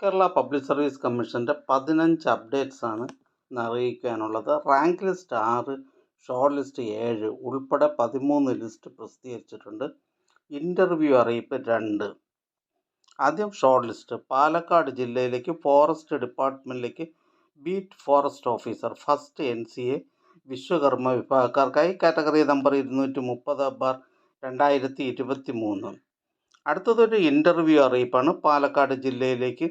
Kerala public service കമ്മീഷൻ്റെ 15 updates ആണ് ഇന്ന് അറിയിക്കാനുള്ളത്. റാങ്ക് ലിസ്റ്റ് 6, ഷോർട്ട് ലിസ്റ്റ് 7 ഉൾപ്പെടെ 13 ലിസ്റ്റ് പ്രസിദ്ധീകരിച്ചിട്ടുണ്ട്. ഇൻ്റർവ്യൂ അറിയിപ്പ് 2. ആദ്യം ഷോർട്ട് ലിസ്റ്റ്. പാലക്കാട് ജില്ലയിലേക്ക് ഫോറസ്റ്റ് ഡിപ്പാർട്ട്മെൻറ്റിലേക്ക് beat forest officer first NCA Vishwakarma വിഭാഗക്കാർക്കായി കാറ്റഗറി നമ്പർ 230/2023. അടുത്തതൊരു ഇൻ്റർവ്യൂ അറിയിപ്പാണ്. പാലക്കാട് ജില്ലയിലേക്ക്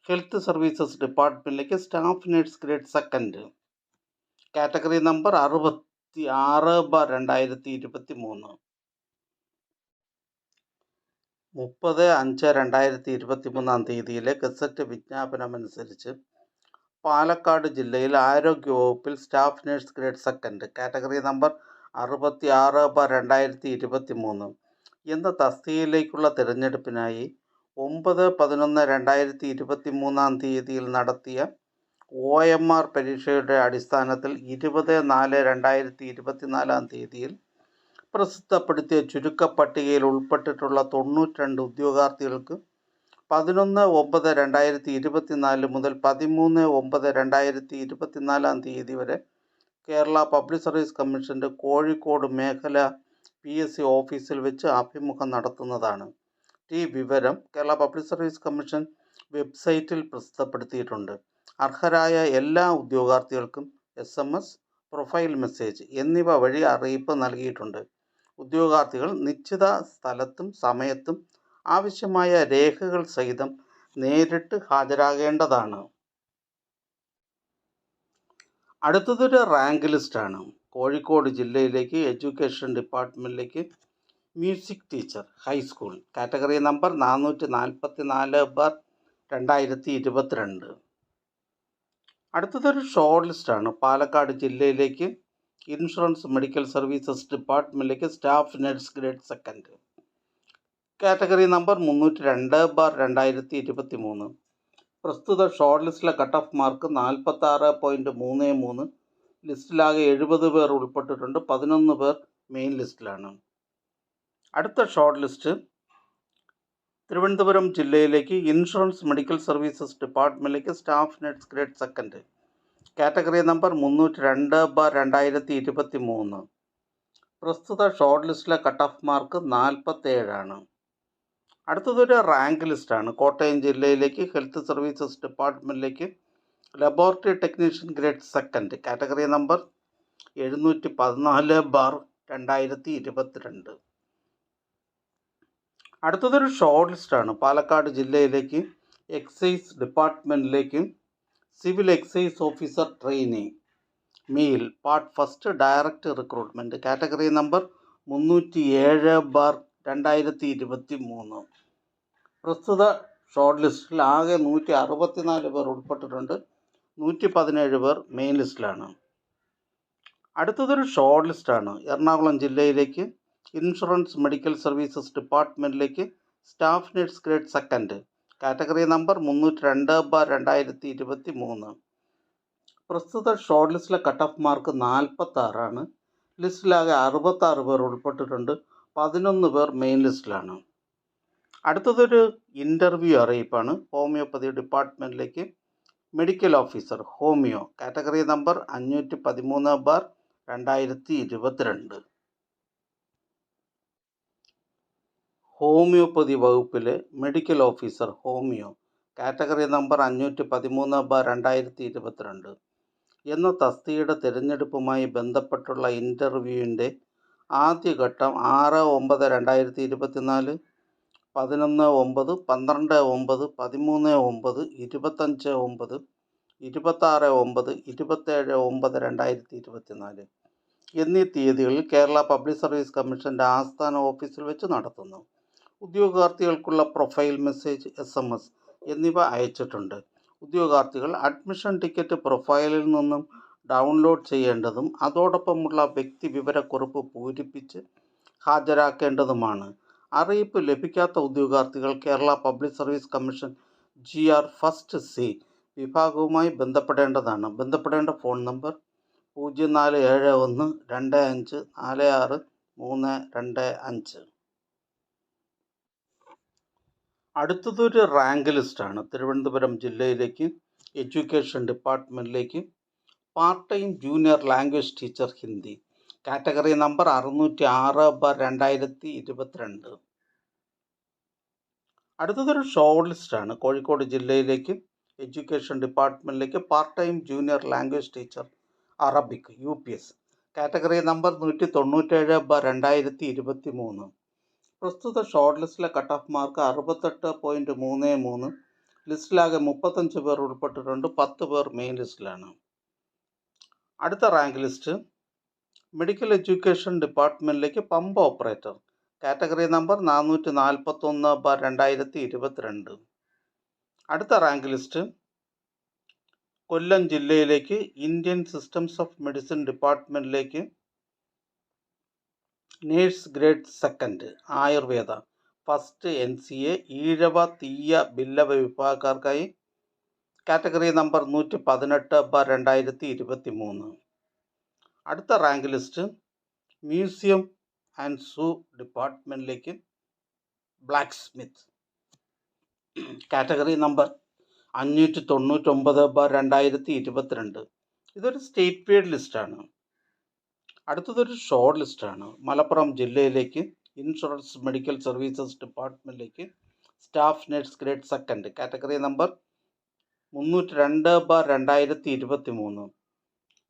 ഹെൽത്ത് സർവീസസ് ഡിപ്പാർട്ട്മെൻറ്റിലേക്ക് staff nurse grade 2 category number 66/2023. 30/5/2023 gazette വിജ്ഞാപനമനുസരിച്ച് പാലക്കാട് ജില്ലയിൽ ആരോഗ്യവകുപ്പിൽ staff nurse grade 2 category number 66/2023 എന്ന തസ്തികയിലേക്കുള്ള തിരഞ്ഞെടുപ്പിനായി 9/11/2023 നടത്തിയ OMR പരീക്ഷയുടെ അടിസ്ഥാനത്തിൽ 20/4/2024 പ്രസിദ്ധപ്പെടുത്തിയ ചുരുക്കപ്പട്ടികയിൽ ഉൾപ്പെട്ടിട്ടുള്ള 92 ഉദ്യോഗാർത്ഥികൾക്ക് 11/9/2024 മുതൽ 13/9/2024 വരെ കേരള പബ്ലിക് സർവീസ് കമ്മീഷൻ്റെ കോഴിക്കോട് മേഖല PSC ഓഫീസിൽ വെച്ച് അഭിമുഖം നടത്തുന്നതാണ്. ഈ വിവരം കേരള പബ്ലിക് സർവീസ് കമ്മീഷൻ വെബ്സൈറ്റിൽ പ്രസിദ്ധപ്പെടുത്തിയിട്ടുണ്ട്. അർഹരായ എല്ലാ ഉദ്യോഗാർത്ഥികൾക്കും SMS, പ്രൊഫൈൽ മെസ്സേജ് എന്നിവ വഴി അറിയിപ്പ് നൽകിയിട്ടുണ്ട്. ഉദ്യോഗാർത്ഥികൾ നിശ്ചിത സ്ഥലത്തും സമയത്തും ആവശ്യമായ രേഖകൾ സഹിതം നേരിട്ട് ഹാജരാകേണ്ടതാണ്. അടുത്തതൊരു റാങ്ക് ലിസ്റ്റാണ്. കോഴിക്കോട് ജില്ലയിലേക്ക് എഡ്യൂക്കേഷൻ ഡിപ്പാർട്ട്മെൻറ്റിലേക്ക് music teacher high school category number 444/2022. അടുത്തതൊരു ഷോർട്ട് ലിസ്റ്റാണ്. പാലക്കാട് ജില്ലയിലേക്ക് ഇൻഷുറൻസ് മെഡിക്കൽ സർവീസസ് ഡിപ്പാർട്ട്മെൻറ്റിലേക്ക് staff nurse grade 2 category number 302/2023. പ്രസ്തുത ഷോർട്ട് ലിസ്റ്റിലെ കട്ട് ഓഫ് മാർക്ക് 46.33. ലിസ്റ്റിലാകെ 70 പേർ ഉൾപ്പെട്ടിട്ടുണ്ട്. 11 പേർ മെയിൻ ലിസ്റ്റിലാണ്. അടുത്ത ഷോർട്ട് ലിസ്റ്റ് തിരുവനന്തപുരം ജില്ലയിലേക്ക് ഇൻഷുറൻസ് മെഡിക്കൽ സർവീസസ് ഡിപ്പാർട്ട്മെൻറ്റിലേക്ക് staff nurse grade 2 category number 302/2023. പ്രസ്തുത ഷോർട്ട് ലിസ്റ്റിലെ കട്ട് ഓഫ് മാർക്ക് 47. അടുത്തതൊരു റാങ്ക് ലിസ്റ്റാണ്. കോട്ടയം ജില്ലയിലേക്ക് ഹെൽത്ത് സർവീസസ് ഡിപ്പാർട്ട്മെൻറ്റിലേക്ക് laboratory technician grade 2 category number 714/2022. അടുത്തതൊരു ഷോർട്ട് ലിസ്റ്റാണ്. പാലക്കാട് ജില്ലയിലേക്ക് എക്സൈസ് ഡിപ്പാർട്ട്മെൻറ്റിലേക്ക് civil excise officer trainee male part first direct recruitment category number 307/2023. പ്രസ്തുത ഷോർട്ട് ലിസ്റ്റിൽ ആകെ 164 പേർ ഉൾപ്പെട്ടിട്ടുണ്ട്. 117 പേർ മെയിൻ ലിസ്റ്റിലാണ്. അടുത്തതൊരു ഷോർട്ട് ലിസ്റ്റാണ്. എറണാകുളം ജില്ലയിലേക്ക് ഇൻഷുറൻസ് മെഡിക്കൽ സർവീസസ് ഡിപ്പാർട്ട്മെൻറ്റിലേക്ക് staff nurse grade 2 category number 302/2023. പ്രസ്തുത ഷോർട്ട് ലിസ്റ്റിലെ കട്ട് ഓഫ് മാർക്ക് 46. ലിസ്റ്റിലാകെ 66 പേർ ഉൾപ്പെട്ടിട്ടുണ്ട്. 11 പേർ മെയിൻ ലിസ്റ്റിലാണ്. അടുത്തതൊരു ഇൻ്റർവ്യൂ അറിയിപ്പാണ്. ഹോമിയോപ്പതി ഡിപ്പാർട്ട്മെൻറ്റിലേക്ക് medical officer homoeo category number 513/2022. Homoeopathy വകുപ്പിലെ medical officer homoeo category number 513/2022 എന്ന തസ്തികയുടെ തിരഞ്ഞെടുപ്പുമായി ബന്ധപ്പെട്ടുള്ള ഇൻ്റർവ്യൂവിൻ്റെ ആദ്യഘട്ടം 6/9/2024, 11/9, 12/9, 13/9, 25/9, 26/9, 27/9/2024 എന്നീ തീയതികളിൽ കേരള പബ്ലിക് സർവീസ് കമ്മീഷൻ്റെ ആസ്ഥാന ഓഫീസിൽ വെച്ച് നടത്തുന്നു. ഉദ്യോഗാർത്ഥികൾക്കുള്ള പ്രൊഫൈൽ മെസ്സേജ്, SMS എന്നിവ അയച്ചിട്ടുണ്ട്. ഉദ്യോഗാർത്ഥികൾ അഡ്മിഷൻ ടിക്കറ്റ് പ്രൊഫൈലിൽ നിന്നും ഡൗൺലോഡ് ചെയ്യേണ്ടതും അതോടൊപ്പമുള്ള വ്യക്തിവിവരക്കുറിപ്പ് പൂരിപ്പിച്ച് ഹാജരാക്കേണ്ടതുമാണ്. അറിയിപ്പ് ലഭിക്കാത്ത ഉദ്യോഗാർത്ഥികൾ Kerala public service commission GR first C വിഭാഗവുമായി ബന്ധപ്പെടേണ്ടതാണ്. ബന്ധപ്പെടേണ്ട ഫോൺ നമ്പർ 04712546 325. അടുത്തതൊരു റാങ്ക് ലിസ്റ്റാണ്. തിരുവനന്തപുരം ജില്ലയിലേക്ക് എഡ്യൂക്കേഷൻ ഡിപ്പാർട്ട്മെൻറ്റിലേക്ക് part time junior language teacher Hindi category number 606/2022. അടുത്തതൊരു ഷോർട്ട് ലിസ്റ്റാണ്. കോഴിക്കോട് ജില്ലയിലേക്ക് എഡ്യൂക്കേഷൻ ഡിപ്പാർട്ട്മെൻറ്റിലേക്ക് part time junior language teacher Arabic UPS category number 197/2023. പ്രസ്തുത ഷോർട്ട് ലിസ്റ്റിലെ കട്ട് ഓഫ് മാർക്ക് 68.33. ലിസ്റ്റിലാകെ 35 പേർ ഉൾപ്പെട്ടിട്ടുണ്ട്. 10 പേർ മെയിൻ ലിസ്റ്റിലാണ്. അടുത്ത റാങ്ക് ലിസ്റ്റ് മെഡിക്കൽ എഡ്യൂക്കേഷൻ ഡിപ്പാർട്ട്മെൻറ്റിലേക്ക് പമ്പ് ഓപ്പറേറ്റർ കാറ്റഗറി നമ്പർ 441/2022. അടുത്ത റാങ്ക് ലിസ്റ്റ് കൊല്ലം ജില്ലയിലേക്ക് ഇന്ത്യൻ സിസ്റ്റംസ് ഓഫ് മെഡിസിൻ ഡിപ്പാർട്ട്മെൻറ്റിലേക്ക് nurse grade 2 Ayurveda first NCA Ezhava Thiyya Billava വിഭാഗക്കാർക്കായി കാറ്റഗറി നമ്പർ 118/2023. അടുത്ത rank list museum and zoo ഡിപ്പാർട്ട്മെൻറ്റിലേക്ക് ബ്ലാക്ക് സ്മിത്ത് കാറ്റഗറി നമ്പർ 599/2022. ഇതൊരു സ്റ്റേറ്റ് വൈഡ് ലിസ്റ്റാണ്. അടുത്തതൊരു ഷോർട്ട് ലിസ്റ്റാണ്. മലപ്പുറം ജില്ലയിലേക്ക് ഇൻഷുറൻസ് മെഡിക്കൽ സർവീസസ് ഡിപ്പാർട്ട്മെൻറ്റിലേക്ക് staff nurse grade 2 category number 302/2023.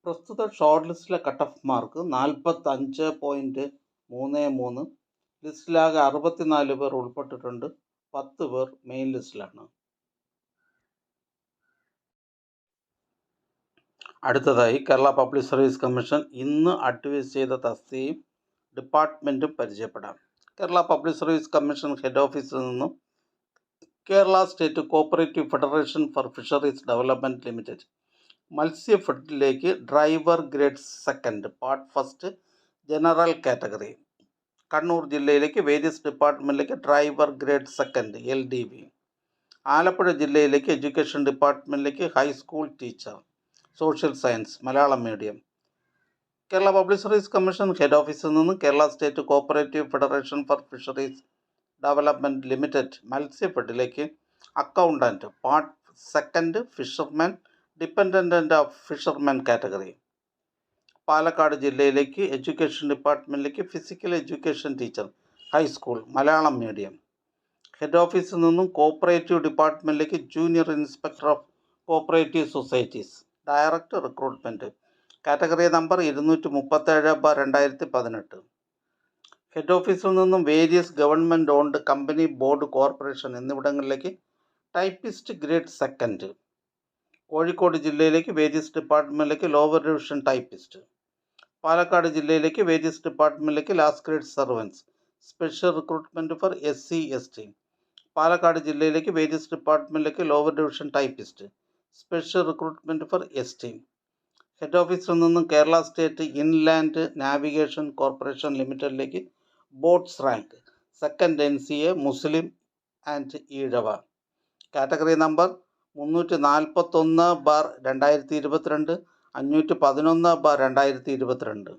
പ്രസ്തുത ഷോർട്ട് ലിസ്റ്റിലെ കട്ട് ഓഫ് മാർക്ക് 45.33. ലിസ്റ്റിലാകെ 64 പേർ ഉൾപ്പെട്ടിട്ടുണ്ട്. 10 പേർ മെയിൻ ലിസ്റ്റിലാണ്. അടുത്തതായി കേരള പബ്ലിക് സർവീസ് കമ്മീഷൻ ഇന്ന് അഡ്വൈസ് ചെയ്ത തസ്തികയും ഡിപ്പാർട്ട്മെൻറ്റും പരിചയപ്പെടാം. Kerala public service commission head ഓഫീസിൽ നിന്നും Kerala state cooperative federation for fisheries development limited മത്സ്യഫെഡിലേക്ക് driver grade 2 part first general category. Kannur ജില്ലയിലേക്ക് വേരിയസ് ഡിപ്പാർട്ട്മെൻറ്റിലേക്ക് ഡ്രൈവർ ഗ്രേഡ് 2 LDV. ആലപ്പുഴ ജില്ലയിലേക്ക് എഡ്യൂക്കേഷൻ ഡിപ്പാർട്ട്മെൻറ്റിലേക്ക് high school teacher social science Malayalam medium. Kerala public service commission head ഓഫീസിൽ നിന്ന് Kerala state cooperative federation for fisheries development limited മത്സ്യഫെഡിലേക്ക് accountant part 2 fisherman dependent of fisherman category. Palakkad ജില്ലയിലേക്ക് education ഡിപ്പാർട്ട്മെൻറ്റിലേക്ക് physical education teacher high school Malayalam medium. Head ഓഫീസിൽ നിന്നും cooperative ഡിപ്പാർട്ട്മെൻറ്റിലേക്ക് junior inspector of cooperative societies direct recruitment category number 237/2018. Head ഓഫീസിൽ നിന്നും various government owned company board corporation എന്നിവിടങ്ങളിലേക്ക് typist grade 2. Kozhikode ജില്ലയിലേക്ക് various ഡിപ്പാർട്ട്മെൻറ്റിലേക്ക് ലോവർ ഡിവിഷൻ ടൈപ്പിസ്റ്റ്. പാലക്കാട് ജില്ലയിലേക്ക് വേരിയസ് ഡിപ്പാർട്ട്മെൻറ്റിലേക്ക് last grade servants special recruitment for SC/ST. Palakkad ജില്ലയിലേക്ക് various ഡിപ്പാർട്ട്മെൻറ്റിലേക്ക് lower division typist special recruitment for ST. Head ഓഫീസിൽ നിന്നും Kerala state inland navigation corporation ലിമിറ്റഡിലേക്ക് boats rank 2nd NCA Muslim and Ezhava category number 341/2022, 511/2022.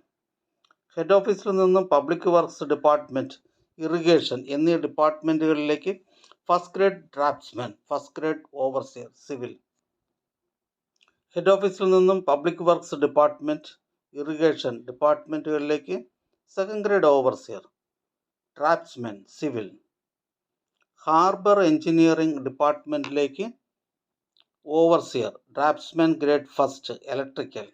Head ഓഫീസിൽ നിന്നും public works department irrigation എന്നീ ഡിപ്പാർട്ട്മെൻറ്റുകളിലേക്ക് first grade draftsman first grade overseer civil. Head ഓഫീസിൽ നിന്നും public works department irrigation ഡിപ്പാർട്ട്മെൻറ്റുകളിലേക്ക് second grade overseer draftsman civil. Harbour engineering ഡിപ്പാർട്ട്മെൻറ്റിലേക്ക് overseer draftsman grade 1 electrical.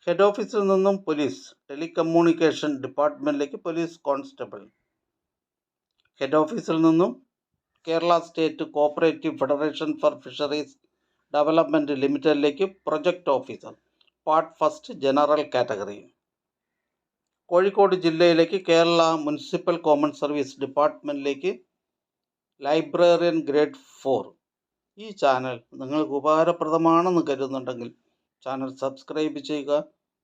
Head ഓഫീസിൽ നിന്നും പോലീസ് ടെലികമ്മ്യൂണിക്കേഷൻ ഡിപ്പാർട്ട്മെൻറ്റിലേക്ക് പോലീസ് കോൺസ്റ്റബിൾ. ഹെഡ് ഓഫീസിൽ നിന്നും Kerala state cooperative federation for fisheries development ലിമിറ്റഡിലേക്ക് project officer part first general category. Kozhikode ജില്ലയിലേക്ക് Kerala municipal common service ഡിപ്പാർട്ട്മെൻറ്റിലേക്ക് librarian grade 4. ഈ ചാനൽ നിങ്ങൾക്ക് ഉപകാരപ്രദമാണെന്ന് കരുതുന്നുണ്ടെങ്കിൽ ചാനൽ സബ്സ്ക്രൈബ് ചെയ്യുക,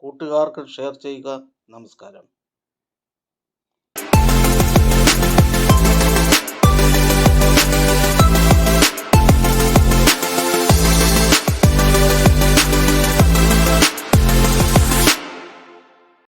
കൂട്ടുകാർക്ക് ഷെയർ ചെയ്യുക. നമസ്കാരം.